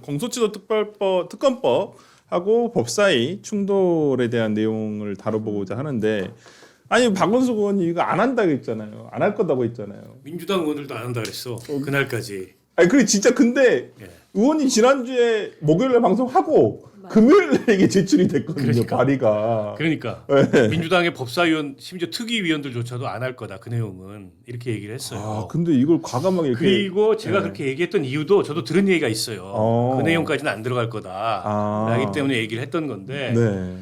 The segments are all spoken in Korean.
공소시효 특검법하고 법사위 충돌에 대한 내용을 다뤄보고자 하는데 아니 박원석 의원이 이거 안 한다고 했잖아요. 안 할 거다고 했잖아요. 민주당 의원들도 안 한다 그랬어. 그날까지. 아니 그래 진짜 근데 예. 의원이 지난주에 목요일에 방송하고 금요일에 이게 제출이 됐거든요. 그러니까. 발의가. 그러니까 네. 민주당의 법사위원 심지어 특위위원들조차도 안 할 거다. 그 내용은 이렇게 얘기를 했어요. 아 근데 이걸 과감하게 이렇게 그리고 제가 네. 그렇게 얘기했던 이유도 저도 들은 얘기가 있어요. 그 내용까지는 안 들어갈 거다. 라기 때문에 얘기를 했던 건데 네.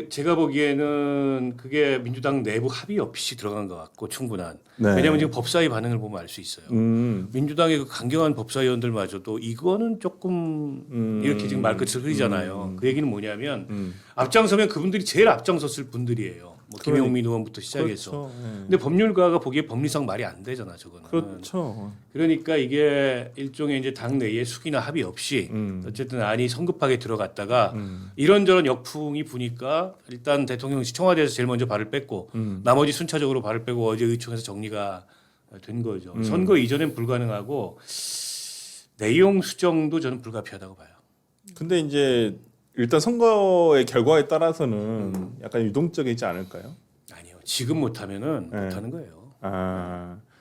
제가 보기에는 그게 민주당 내부 합의 없이 들어간 것 같고 충분한. 네. 왜냐하면 지금 법사위 반응을 보면 알 수 있어요. 민주당의 그 강경한 법사위원들마저도 이거는 조금 이렇게 지금 말끝을 흐리잖아요. 그 얘기는 뭐냐면 앞장서면 그분들이 제일 앞장섰을 분들이에요. 뭐 김용민 의원부터 시작해서. 그렇죠. 네. 근데 법률가가 보기에 법리상 말이 안 되잖아, 저거는. 그렇죠. 그러니까 이게 일종의 이제 당 내에 숙이나 합의 없이 어쨌든 안이 성급하게 들어갔다가 이런저런 역풍이 부니까 일단 대통령이 청와대에서 제일 먼저 발을 뺐고 나머지 순차적으로 발을 빼고 어제 의총에서 정리가 된 거죠. 선거 이전엔 불가능하고 내용 수정도 저는 불가피하다고 봐요. 근데 이제 일단 선거의 결과에 따라서는 약간 유동적이지 않을까요? 아니요. 지금 못하면은 네. 못하는 거예요.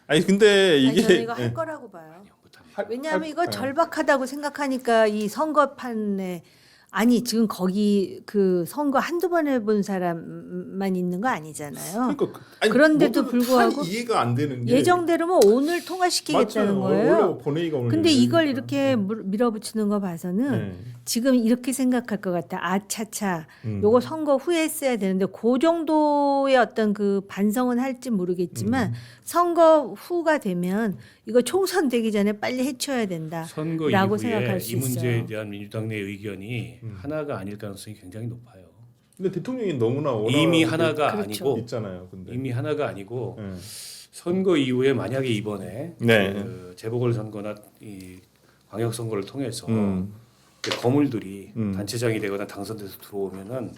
아니 근데 아니, 이게 저는 이거 할 거라고 봐요. 아니요, 못합니다. 왜냐하면 이거 절박하다고 생각하니까 이 선거판에 아니 지금 거기 그 선거 한두 번 해본 사람만 있는 거 아니잖아요. 그러니까 아니, 그런데도 뭐든 불구하고 이해가 안 되는 게 예정대로면 오늘 통과시키겠다는 맞아요. 거예요. 원래 본회의가 오늘 근데 이걸 열리니까. 이렇게 밀어붙이는 거 봐서는 네. 지금 이렇게 생각할 것 같아. 아차차, 요거 선거 후에 했어야 되는데 그 정도의 어떤 그 반성은 할지 모르겠지만 선거 후가 되면 이거 총선 되기 전에 빨리 해쳐야 된다. 선거 라고 이후에 생각할 수 이 문제에 있어요. 대한 민주당 내 의견이 하나가 아닐 가능성이 굉장히 높아요. 근데 대통령이 너무나 이미 원하는 하나가 그렇죠. 아니고 게 있잖아요. 근데 이미 하나가 아니고 네. 선거 이후에 만약에 이번에 네. 그 재보궐 선거나 이 광역 선거를 통해서 그 거물들이 단체장이 되거나 당선돼서 들어오면은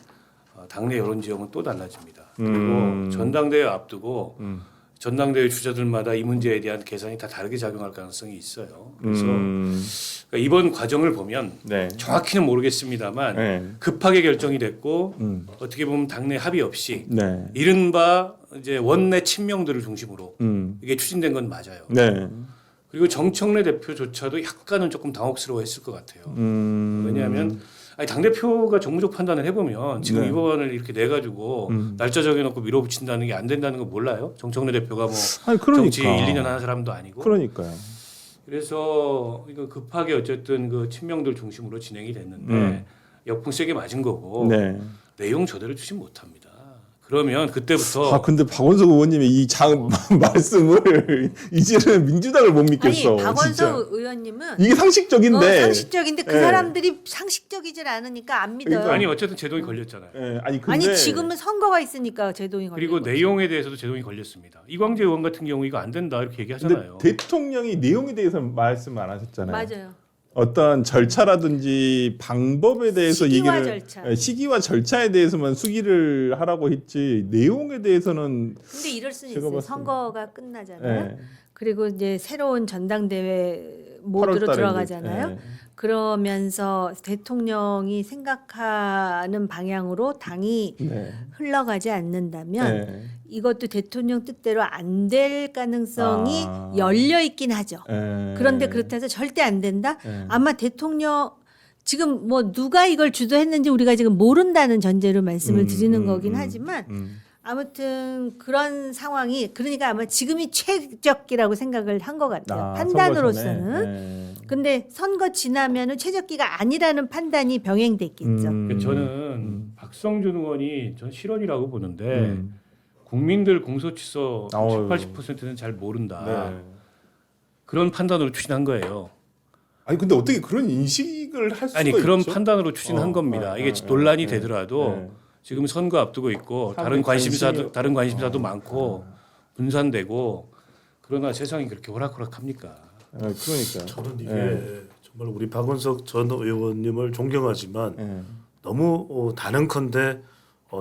당내 여론 지형은 또 달라집니다. 그리고 전당대회 앞두고 전당대회 주자들마다 이 문제에 대한 계산이 다 다르게 작용할 가능성이 있어요. 그래서 그러니까 이번 과정을 보면 네. 정확히는 모르겠습니다만 네. 급하게 결정이 됐고 어떻게 보면 당내 합의 없이 네. 이른바 이제 원내 친명들을 중심으로 이게 추진된 건 맞아요. 네. 그리고 정청래 대표조차도 약간은 조금 당혹스러워했을 것 같아요. 왜냐하면 아니, 당대표가 정무적 판단을 해보면 지금 네. 이 법안을 이렇게 내가지고 날짜 정해놓고 밀어붙인다는 게 안 된다는 거 몰라요? 정청래 대표가 뭐 아니 그러니까. 정치 1, 2년 하는 사람도 아니고. 그러니까요. 그래서 이거 급하게 어쨌든 그 친명들 중심으로 진행이 됐는데 역풍 세게 맞은 거고 네. 내용 저대로 주진 못합니다. 그러면 그때부터 아 근데 박원석 의원님의 이 말씀을 이제는 민주당을 못 믿겠어. 아니 박원석 진짜. 의원님은 이게 상식적인데. 상식적인데 그 네. 사람들이 상식적이질 않으니까 안 믿어요. 그러니까 아니 어쨌든 제동이 걸렸잖아요. 예, 아니 근데 아니 지금은 선거가 있으니까 제동이 걸리는 그리고 거죠. 내용에 대해서도 제동이 걸렸습니다. 이광재 의원 같은 경우 이거 안 된다 이렇게 근데 얘기하잖아요. 대통령이 내용에 대해서 말씀 안 하셨잖아요. 맞아요. 어떤 절차라든지 방법에 대해서 시기와 얘기를 절차. 예, 시기와 절차에 대해서만 수기를 하라고 했지 내용에 대해서는 근데 이럴 수는 제가 있어요. 봤을 때. 선거가 끝나잖아요. 예, 그리고 이제 새로운 전당대회 모드로 8월 달에 들어가잖아요. 이제, 예. 그러면서 대통령이 생각하는 방향으로 당이 네. 흘러가지 않는다면 네. 이것도 대통령 뜻대로 안 될 가능성이 아. 열려 있긴 하죠. 예. 그런데 그렇다 해서 절대 안 된다? 예. 아마 대통령 지금 뭐 누가 이걸 주도했는지 우리가 지금 모른다는 전제로 말씀을 드리는 거긴 하지만 아무튼 그런 상황이 그러니까 아마 지금이 최적기라고 생각을 한 것 같아요. 아, 판단으로서는. 선거 전에. 예. 근데 선거 지나면은 최적기가 아니라는 판단이 병행됐겠죠. 저는 박성준 의원이 전 실언이라고 보는데 음. 국민들 공소취소 아유. 70, 80%는 잘 모른다. 네. 그런 판단으로 추진한 거예요. 아니 근데 어떻게 그런 인식을 할 수가 아니 그런 있죠? 판단으로 추진한 겁니다. 이게 논란이 되더라도 지금 선거 앞두고 있고 다른 관심사도 많고 분산되고 그러나 세상이 그렇게 호락호락합니까? 그러니까. 저는 이게 정말 우리 박원석 전 의원님을 존경하지만 예. 너무 단언컨대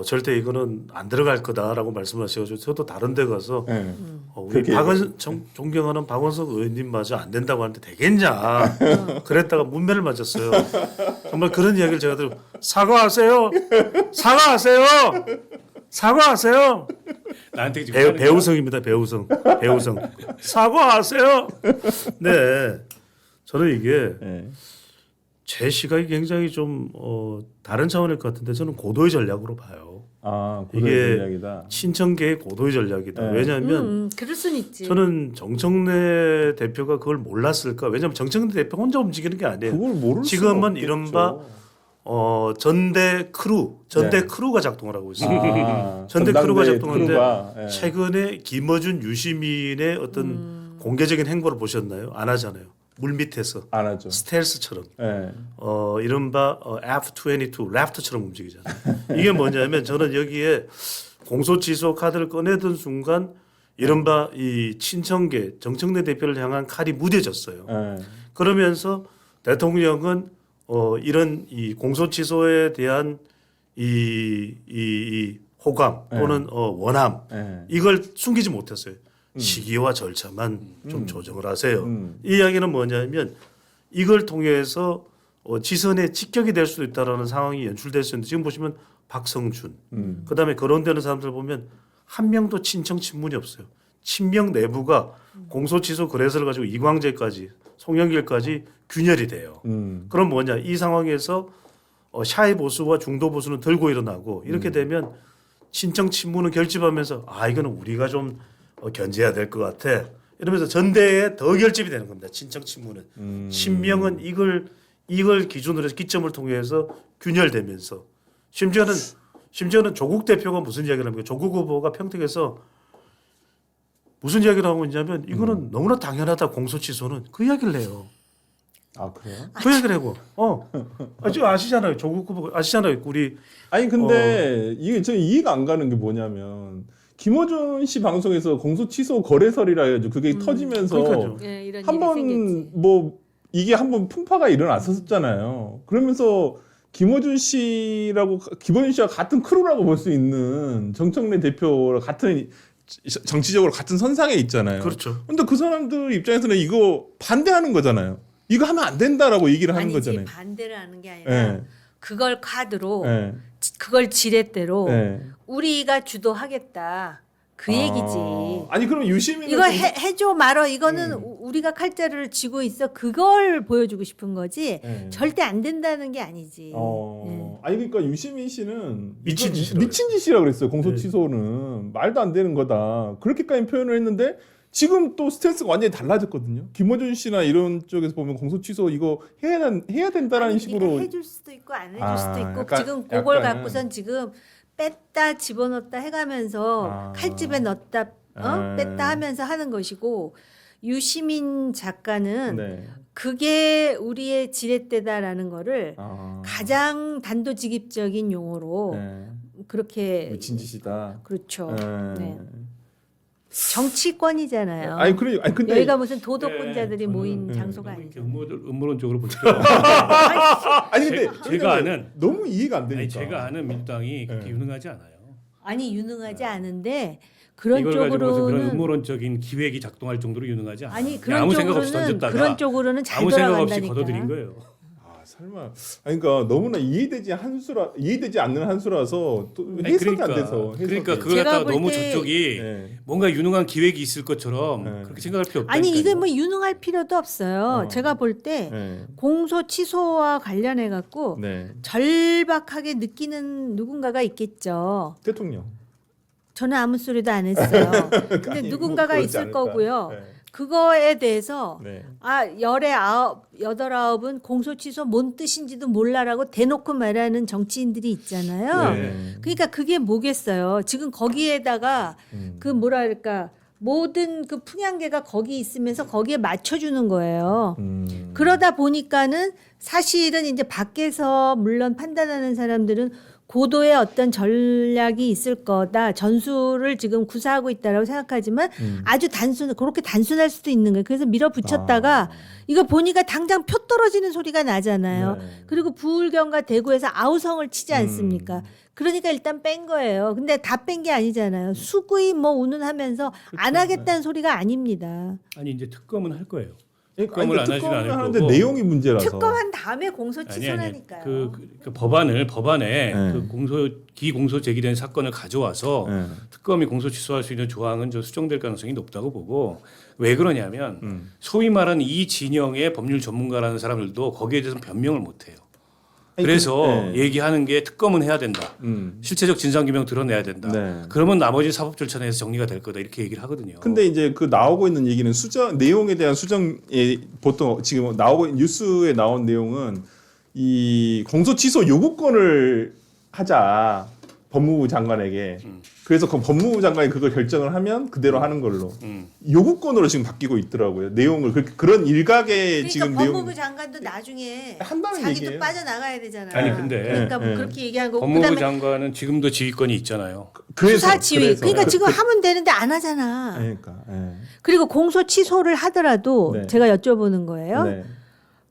절대 이거는 안 들어갈 거다라고 말씀하셔가지고 저도 다른 데 가서 네. 우리 그렇게 존경하는 박원석 의원님마저 안 된다고 하는데 되겠냐 그랬다가 문매를 맞았어요. 정말 그런 이야기를 제가 들으면 사과하세요. 사과하세요. 사과하세요. 나한테 지금 하는 거야? 배우성입니다. 배우성. 사과하세요. 네. 저는 이게 네. 제 시각이 굉장히 좀 다른 차원일 것 같은데 저는 고도의 전략으로 봐요. 아, 이게 고도의 전략이다. 친천계의 고도의 전략이다. 네. 왜냐하면 그럴 순 있지. 저는 정청래 대표가 그걸 몰랐을까? 왜냐하면 정청래 대표 혼자 움직이는 게 아니에요. 그걸 모를 지금은 수가 없겠죠. 이른바 전대 크루가 작동을 하고 있습니다. 아, 전대 크루가 작동하는데 크루가, 예. 최근에 김어준 유시민의 어떤 공개적인 행보를 보셨나요? 안 하잖아요. 물 밑에서 안 하죠. 스텔스처럼 예. 이른바 F-22 래프터처럼 움직이잖아요. 이게 뭐냐면 저는 여기에 공소취소 카드를 꺼내던 순간 이른바 이 친청계 정청래 대표를 향한 칼이 무뎌졌어요. 예. 그러면서 대통령은 이런 이 공소취소에 대한 이 호감 또는 원함 예. 이걸 숨기지 못했어요. 시기와 절차만 좀 조정을 하세요. 이 이야기는 뭐냐면 이걸 통해서 지선의 직격이 될 수도 있다라는 상황이 연출될 수 있는데 지금 보시면 박성준 그다음에 거론되는 사람들 보면 한 명도 친청 친문이 없어요. 친명 내부가 공소취소 거래서를 가지고 이광재까지 송영길까지 균열이 돼요. 그럼 뭐냐 이 상황에서 샤이 보수와 중도 보수는 들고 일어나고 이렇게 되면 친청 친문은 결집하면서 아 이거는 우리가 좀 견제해야 될 것 같아. 이러면서 전대에 더 결집이 되는 겁니다. 친청 친문은. 친명은 이걸 기준으로 해서 기점을 통해서 균열되면서 심지어는 조국 대표가 무슨 이야기를 합니까? 조국 후보가 평택에서 무슨 이야기를 하고 있냐면 이거는 너무나 당연하다 공소취소는 그 이야기를 해요. 아, 그래요? 그 이야기를 하고 지금 아시잖아요. 조국 후보 아시잖아요. 우리 아니 근데 이게 저는 이해가 안 가는 게 뭐냐면 김어준 씨 방송에서 공소 취소 거래설이라 해가지고 그게 터지면서 그러니까요. 예, 이런 일이 한번 생겼지. 뭐 이게 한번 풍파가 일어났었잖아요. 그러면서 김어준 씨가 같은 크루라고 볼 수 있는 정청래 대표랑 같은 정치적으로 같은 선상에 있잖아요. 그렇죠. 근데 그 사람들 입장에서는 이거 반대하는 거잖아요. 이거 하면 안 된다라고 얘기를 하는 아니지, 거잖아요. 반대를 하는 게 아니라 예. 그걸 카드로 예. 그걸 지렛대로 예. 우리가 주도하겠다. 그 얘기지. 아니 그럼 유시민은 이거 해줘 말어. 이거는 우리가 칼자루를 쥐고 있어. 그걸 보여주고 싶은 거지. 예. 절대 안 된다는 게 아니지. 예. 아니 그러니까 유시민 씨는 미친 이거 짓이라고 미친 짓이라 그랬어요. 공소 취소는 말도 안 되는 거다. 그렇게까지 표현을 했는데 지금 또 스탠스가 완전히 달라졌거든요. 김어준 씨나 이런 쪽에서 보면 공소 취소 이거 해야 된다라는 아니, 식으로 우리가 해줄 수도 있고 안 해줄 수도 있고 약간- 지금 그걸 약간은- 갖고선 지금 뺐다 집어넣었다 해가면서 칼집에 넣었다 뺐다 하면서 하는 것이고 유시민 작가는 네. 그게 우리의 지렛대다라는 거를 아. 가장 단도직입적인 용어로 네. 그렇게 미친 짓이다. 그렇죠. 네. 네. 정치권이잖아요. 아니 근데 여기가 무슨 도덕군자들이 네, 모인 저는 장소가 너무 이렇게 아니죠. 음모론적으로 볼 때 아니 근데 제가 아는 너무 이해가 안 되니까. 아니 제가 아는 민주당이 그렇게 네. 유능하지 않아요. 아니 유능하지 않은데 그런 이걸 가지고 무슨 그런 쪽으로는 음모론적인 기획이 작동할 정도로 유능하지 않아요. 아니 그냥 그런 아무 생각 없이 쪽으로는 던졌다가 그런 쪽으로는 잘 아무 생각 없이 돌아간다니까. 걷어들인 거예요. 아 설마. 아니 그러니까 너무나 이해되지 않는 한수라서 또 아니, 해석이 안 돼서. 그러니까 그걸 제가 갖다가 볼 너무 때- 저쪽이 네. 뭔가 유능한 기획이 있을 것처럼 네. 그렇게 생각할 필요 없다. 아니 이게 뭐 유능할 필요도 없어요. 제가 볼 때 네. 공소 취소와 관련해 갖고 네. 절박하게 느끼는 누군가가 있겠죠. 대통령. 저는 아무 소리도 안 했어요. 근데 아니, 누군가가 그렇지 있을 않을까. 거고요. 네. 그거에 대해서 네. 열의 여덟 아홉은 공소 취소 뭔 뜻인지도 몰라라고 대놓고 말하는 정치인들이 있잖아요. 네. 그러니까 그게 뭐겠어요. 지금 거기에다가 그 뭐랄까 모든 그 풍향계가 거기 있으면서 거기에 맞춰주는 거예요. 그러다 보니까는 사실은 이제 밖에서 물론 판단하는 사람들은 고도의 어떤 전략이 있을 거다. 전술을 지금 구사하고 있다라고 생각하지만 아주 그렇게 단순할 수도 있는 거예요. 그래서 밀어붙였다가 이거 보니까 당장 표 떨어지는 소리가 나잖아요. 네. 그리고 부울경과 대구에서 아우성을 치지 않습니까? 그러니까 일단 뺀 거예요. 근데 다 뺀 게 아니잖아요. 수구이 뭐 운운하면서 안 하겠다는 소리가 아닙니다. 아니 이제 특검은 할 거예요. 아니, 특검을 안 하지는 특검을 않을 하는데 거고. 내용이 문제라서. 특검한 다음에 공소 아니, 취소라니까요. 그 법안에 네. 그 기공소 제기된 사건을 가져와서 네. 특검이 공소 취소할 수 있는 조항은 저 수정될 가능성이 높다고 보고 왜 그러냐면 소위 말하는 이 진영의 법률 전문가라는 사람들도 거기에 대해서 변명을 못 해요. 아니, 그래서 네. 얘기하는 게 특검은 해야 된다. 실체적 진상규명 드러내야 된다. 네. 그러면 나머지 사법 절차 내에서 정리가 될 거다. 이렇게 얘기를 하거든요. 근데 이제 그 나오고 있는 얘기는 수정 내용에 대한 수정에 보통 지금 나오고 있는 뉴스에 나온 내용은 이 공소 취소 요구권을 하자 법무부 장관에게. 그래서 그 법무부 장관이 그걸 결정을 하면 그대로 하는 걸로 요구권으로 지금 바뀌고 있더라고요. 내용을 그런 일각의 그러니까 지금 법무부 내용 장관도 나중에 한다는 자기도 얘기예요. 빠져나가야 되잖아요. 아니, 근데 그러니까 뭐 네. 그렇게 얘기한 거고 법무부 그다음에 장관은 지금도 지휘권이 있잖아요. 수사 지휘. 그러니까 그- 지금 하면 되는데 안 하잖아. 그러니까 예. 그리고 공소 취소를 하더라도 네. 제가 여쭤보는 거예요. 네.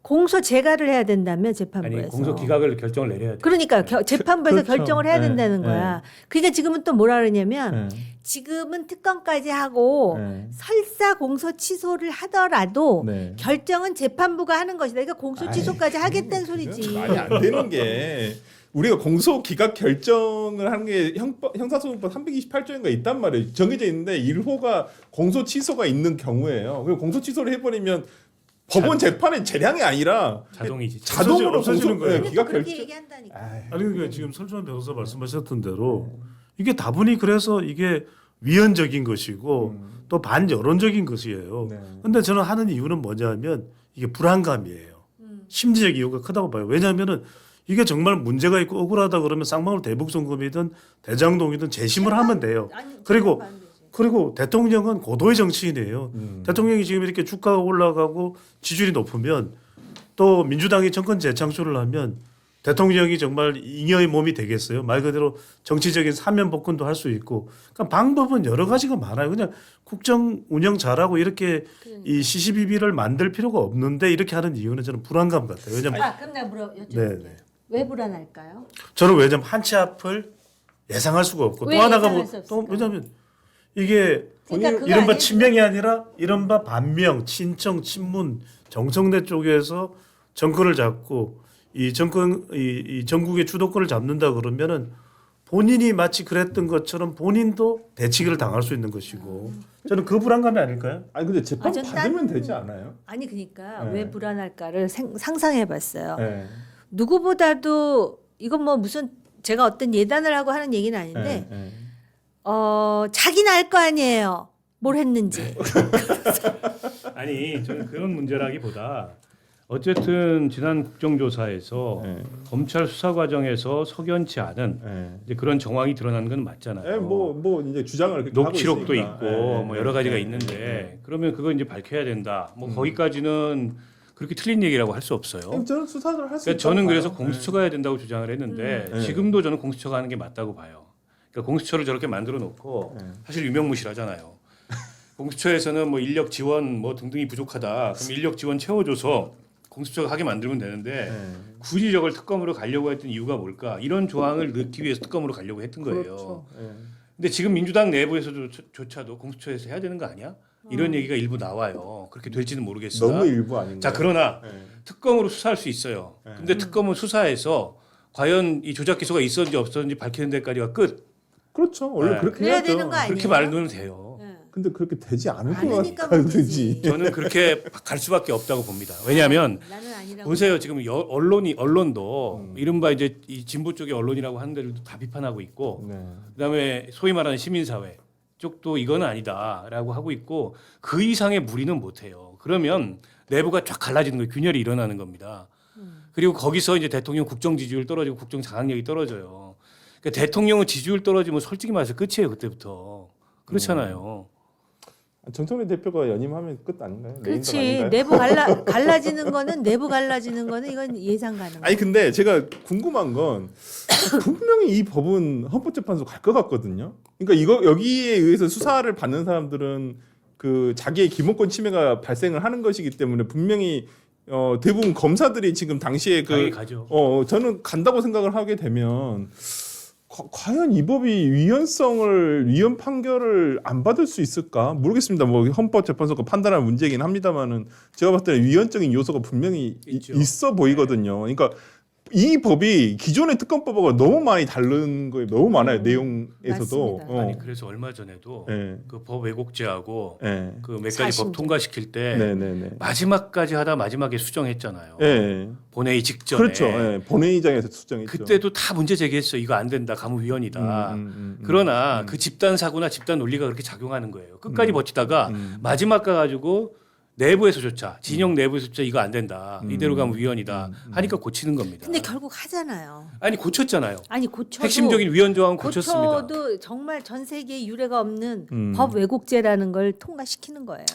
공소 재가를 해야 된다면 재판부에서. 아니 공소 기각을 결정을 내려야 돼. 그러니까 재판부에서 그렇죠. 결정을 해야 네, 된다는 네. 거야. 그러니까 지금은 또 뭐라 그러냐면 네. 지금은 특검까지 하고 네. 설사 공소 취소를 하더라도 네. 결정은 재판부가 하는 것이다. 그러니까 공소 취소까지 하겠다는 소리지. 말이 안 되는 게 우리가 공소 기각 결정을 하는 게 형사소송법 328조인가 있단 말이에요. 정해져 있는데 1호가 공소 취소가 있는 경우에요. 그리고 공소 취소를 해버리면 법원 재판의 재량이 아니라 자동이지. 자동으로 없어지는 공소- 거예요. 네, 근데 또 기각 그렇게 결정. 얘기한다니까. 아니 그러니까 지금 설주환 변호사 말씀하셨던 대로 이게 다분히 그래서 이게 위헌적인 것이고 또 반여론적인 것이에요. 네. 근데 저는 하는 이유는 뭐냐면 이게 불안감이에요. 심리적 이유가 크다고 봐요. 왜냐하면은 이게 정말 문제가 있고 억울하다 그러면 쌍방울 대북송금이든 대장동이든 재심을 하면 돼요. 아니, 그리고 재판 안 되지. 그리고 대통령은 고도의 정치인이에요. 대통령이 지금 이렇게 주가가 올라가고 지지율이 높으면 또 민주당이 정권 재창출을 하면 대통령이 정말 잉여의 몸이 되겠어요. 말 그대로 정치적인 사면 복권도 할 수 있고. 그러니까 방법은 여러 가지가 많아요. 그냥 국정 운영 잘하고 이렇게 이 시시비비를 만들 필요가 없는데 이렇게 하는 이유는 저는 불안감 같아요. 왜냐면 그럼 내가 여쭤볼게요. 네네. 왜 불안할까요? 저는 왜냐면 한 치 앞을 예상할 수가 없고 왜 또 하나가 예상할 수 또 없을까요? 왜냐면 이게 그러니까 그거 이른바 아니에요? 친명이 아니라 이른바 반명, 친청, 친문, 정청래 쪽에서 정권을 잡고 이 정권 이 전국의 주도권을 잡는다 그러면은 본인이 마치 그랬던 것처럼 본인도 대치기를 당할 수 있는 것이고 저는 그 불안감이 아닐까요? 아니 근데 재판 전 받으면 딴- 되지 않아요? 아니 그러니까 네. 왜 불안할까를 상상해봤어요. 네. 누구보다도 이건 뭐 무슨 제가 어떤 예단을 하고 하는 얘기는 아닌데 네. 자기는 알 거 아니에요. 뭘 했는지. 아니 저는 그런 문제라기보다 어쨌든 지난 국정조사에서 네. 검찰 수사 과정에서 석연치 않은 네. 이제 그런 정황이 드러난 건 맞잖아요. 네, 뭐 이제 주장을 그렇게 하고 녹취록도 있으니까. 있고 네, 뭐 네, 여러 가지가 네, 있는데 네. 그러면 그거 이제 밝혀야 된다. 뭐 거기까지는 그렇게 틀린 얘기라고 할 수 없어요. 저는 수사를 할 수 그러니까 있다고 저는 그래서 봐요. 공수처가 해야 된다고 주장을 했는데 네. 지금도 저는 공수처가 하는 게 맞다고 봐요. 그러니까 공수처를 저렇게 만들어 놓고 네. 사실 유명무실하잖아요. 공수처에서는 뭐 인력 지원 뭐 등등이 부족하다. 그럼 인력 지원 채워줘서 공수처가 하게 만들면 되는데 네. 굳이 저걸 특검으로 가려고 했던 이유가 뭘까? 이런 조항을 넣기 위해서 특검으로 가려고 했던 거예요. 그렇죠. 네. 근데 지금 민주당 내부에서조차도 공수처에서 해야 되는 거 아니야? 이런 얘기가 일부 나와요. 그렇게 될지는 모르겠으나. 너무 일부 아닌가요? 자 그러나 네. 특검으로 수사할 수 있어요. 근데 특검은 수사해서 과연 이 조작 기소가 있었는지 없었는지 밝히는 데까지가 끝. 그렇죠. 원래 네. 그렇게 그래야 해야죠. 되는 거 아니에요? 그렇게 말하면 돼요. 네. 근데 그렇게 되지 않을 것 않으니까 같아요. 문제지. 저는 그렇게 갈 수밖에 없다고 봅니다. 왜냐하면 나는 아니라고. 보세요. 지금 언론도 이른바 이제 이 진보 쪽의 언론이라고 하는 데들도 다 비판하고 있고 네. 그다음에 소위 말하는 시민사회 쪽도 이건 아니다라고 하고 있고 그 이상의 무리는 못해요. 그러면 내부가 쫙 갈라지는 거예요. 균열이 일어나는 겁니다. 그리고 거기서 이제 대통령 국정 지지율 떨어지고 국정 장악력이 떨어져요. 그러니까 대통령은 지지율 떨어지면 솔직히 말해서 끝이에요. 그때부터 그렇잖아요. 정청래 대표가 연임하면 끝 아닌가요? 레임덕 그렇지. 아닌가요? 내부 갈라지는 거는 이건 예상 가능. 아니 근데 제가 궁금한 건 분명히 이 법은 헌법재판소 갈 것 같거든요. 그러니까 여기에 의해서 수사를 받는 사람들은 그 자기의 기본권 침해가 발생을 하는 것이기 때문에 분명히 대부분 검사들이 지금 당시에 당연히 가죠. 저는 간다고 생각을 하게 되면 과연 이 법이 위헌 판결을 안 받을 수 있을까 모르겠습니다. 뭐 헌법재판소가 판단할 문제이긴 합니다만은 제가 봤을 때 위헌적인 요소가 분명히 있죠. 있어 보이거든요. 그러니까 이 법이 기존의 특검법하고 너무 많이 다른 거에 너무 많아요. 내용에서도. 맞습니다. 아니 그래서 얼마 전에도 네. 그 법 왜곡죄하고 네. 그 몇 가지 법 40조. 통과시킬 때 네네네. 마지막까지 하다 마지막에 수정했잖아요. 네. 본회의 직전에. 그렇죠. 네. 본회의장에서 수정했죠. 그때도 다 문제 제기했어. 이거 안 된다. 가무위헌이다. 그러나 그 집단 사고나 집단 논리가 그렇게 작용하는 거예요. 끝까지 버티다가 마지막 가가지고 내부에서조차 진영 내부에서조차 이거 안 된다. 이대로 가면 위헌이다. 하니까 고치는 겁니다. 근데 결국 하잖아요. 아니 고쳤잖아요. 아니 고쳐도 핵심적인 위헌 조항 고쳤습니다. 고쳐도 정말 전 세계에 유례가 없는 법 왜곡죄라는 걸 통과시키는 거예요.